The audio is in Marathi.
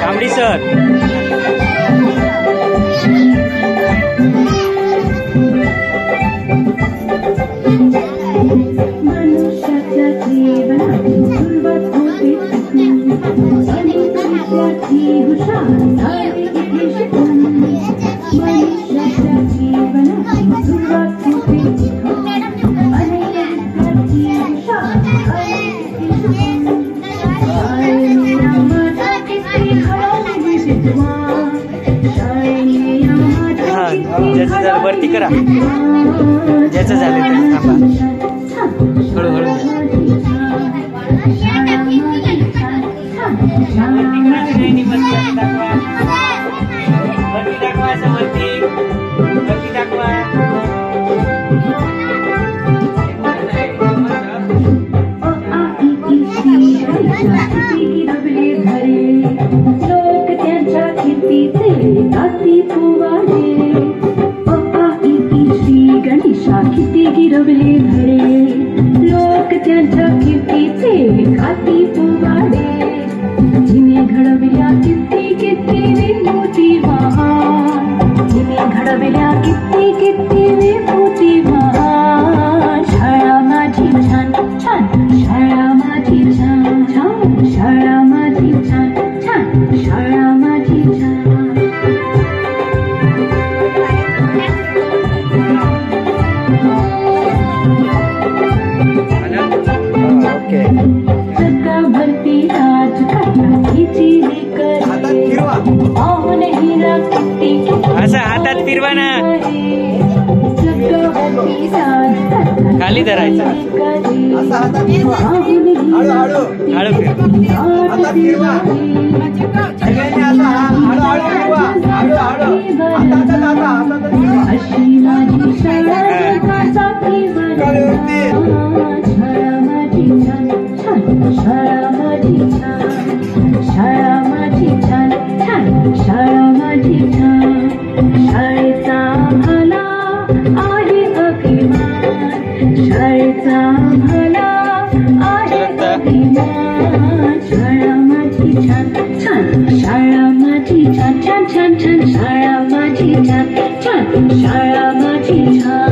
कांबडी सर जरा वरती करा ज्याचं झालं ते थांबा हळूहळू लोक त्यांच्या कीर्तीचे गाती पोवाडे गणेशा किती गिरवले धडे लोक त्यांच्या कीर्तीचे गाती पोवाडे जिने घडविल्या किती किती विभूती महान जिने घडविल्या किती किती विभूती महान शाळा माझी छान छान शाळा माझी छान छान शाळा माझी छान छान शाळा माझी छान भरती राज असं हातात फिरवा ना खाली धरायचं हळू शाळा माझी छान छान शाळा माझी छान शाळेचा आम्हाला आहे अभिमान शाळेचा आम्हाला आहे अभिमान शाळा माझी छान छान शाळा माझी छान छान छान छान शाळा माझी छान छान शाळा माझी छान